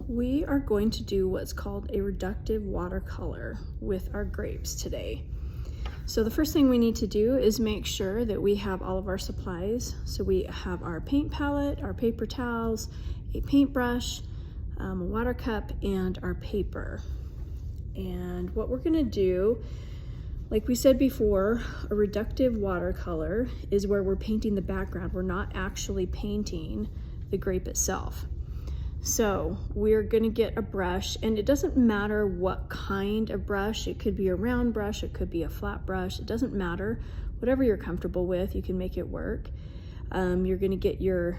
We are going to do what's called a reductive watercolor with our grapes today. So the first thing we need to do is make sure that we have all of our supplies. So we have our paint palette, our paper towels, a paintbrush, a water cup, and our paper. And what we're gonna do, like we said before, a reductive watercolor is where we're painting the background. We're not actually painting the grape itself. So we're gonna get a brush, and it doesn't matter what kind of brush. It could be a round brush, it could be a flat brush, it doesn't matter. Whatever you're comfortable with, you can make it work. You're gonna get your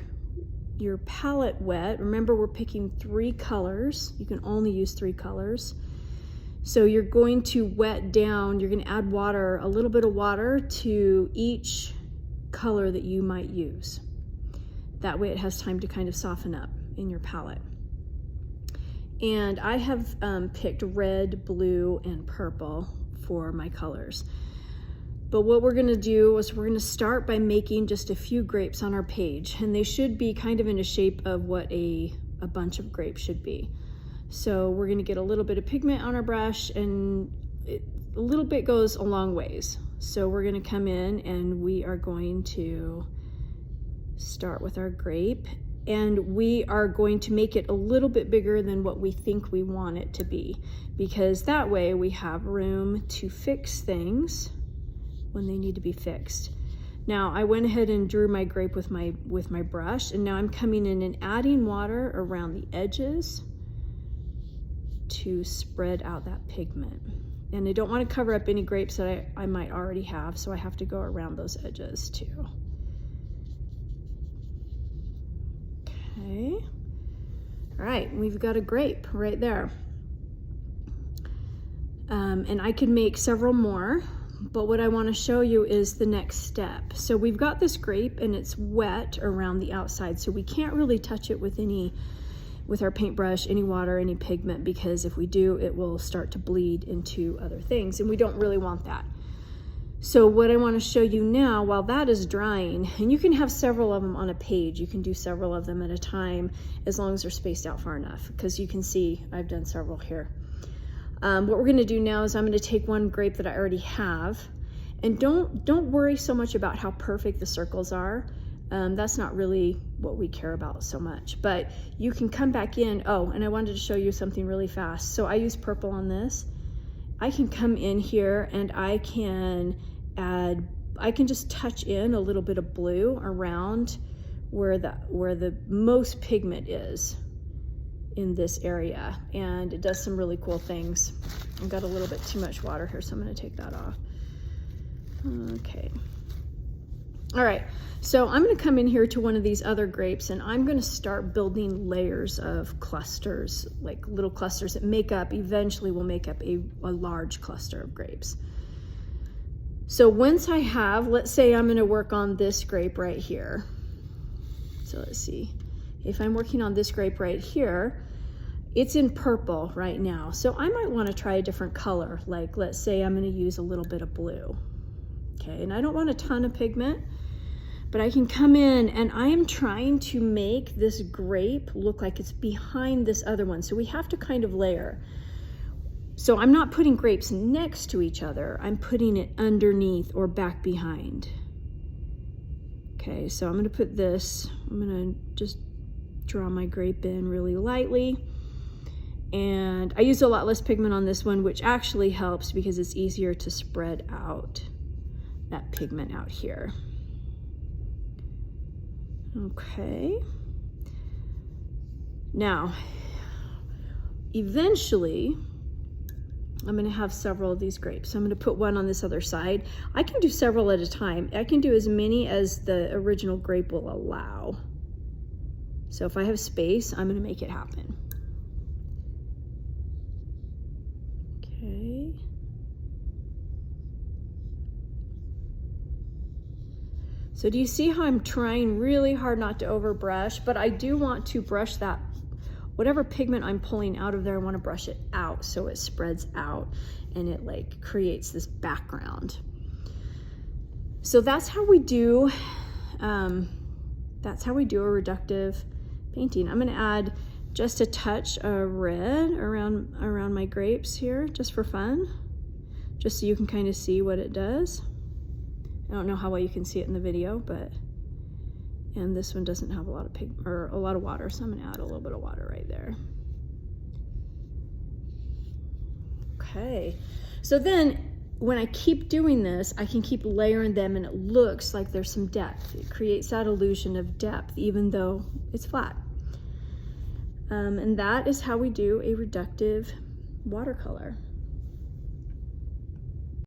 palette wet. Remember, we're picking 3 colors. You can only use 3 colors. So you're going to wet down, you're gonna add water, a little bit of water to each color that you might use. That way it has time to kind of soften up in your palette. And I have picked red, blue, and purple for my colors. But what we're gonna do is we're gonna start by making just a few grapes on our page, and they should be kind of in a shape of what a bunch of grapes should be. So we're gonna get a little bit of pigment on our brush, and a little bit goes a long ways. So we're gonna come in and we are going to start with our grape, and we are going to make it a little bit bigger than what we think we want it to be, because that way we have room to fix things when they need to be fixed. Now I went ahead and drew my grape with my brush, and now I'm coming in and adding water around the edges to spread out that pigment. And I don't want to cover up any grapes that I might already have, so I have to go around those edges too. Okay, all right, we've got a grape right there. And I could make several more, but what I want to show you is the next step. So we've got this grape and it's wet around the outside, so we can't really touch it with our paintbrush, any water, any pigment, because if we do, it will start to bleed into other things, and we don't really want that. So what I want to show you now, while that is drying, and you can have several of them on a page, you can do several of them at a time as long as they're spaced out far enough, because you can see I've done several here. What we're going to do now is I'm going to take one grape that I already have, and don't worry so much about how perfect the circles are. That's not really what we care about so much, but you can come back in. Oh, and I wanted to show you something really fast. So I use purple on this. I can come in here and I can just touch in a little bit of blue around where the most pigment is in this area, and it does some really cool things. I've got a little bit too much water here, so I'm going to take that off. Okay. All right, so I'm going to come in here to one of these other grapes, and I'm going to start building layers of clusters, like little clusters that eventually will make up a large cluster of grapes. So once I have, let's say I'm going to work on this grape right here. So let's see, if I'm working on this grape right here, it's in purple right now. So I might want to try a different color. Like, let's say I'm going to use a little bit of blue. Okay, and I don't want a ton of pigment, but I can come in and I am trying to make this grape look like it's behind this other one. So we have to kind of layer. So I'm not putting grapes next to each other, I'm putting it underneath or back behind. Okay, so I'm gonna put this, I'm gonna just draw my grape in really lightly. And I used a lot less pigment on this one, which actually helps because it's easier to spread out that pigment out here. Okay. Now, eventually, I'm going to have several of these grapes. So I'm going to put one on this other side. I can do several at a time. I can do as many as the original grape will allow. So if I have space, I'm going to make it happen. Okay. So do you see how I'm trying really hard not to overbrush, but I do want to brush that, whatever pigment I'm pulling out of there, I want to brush it out so it spreads out and it like creates this background. So that's how we do a reductive painting. I'm going to add just a touch of red around my grapes here, just for fun, just so you can kind of see what it does. I don't know how well you can see it in the video, but, and this one doesn't have a lot of a lot of water, so I'm gonna add a little bit of water right there. Okay, so then when I keep doing this, I can keep layering them and it looks like there's some depth. It creates that illusion of depth even though it's flat. And that is how we do a reductive watercolor.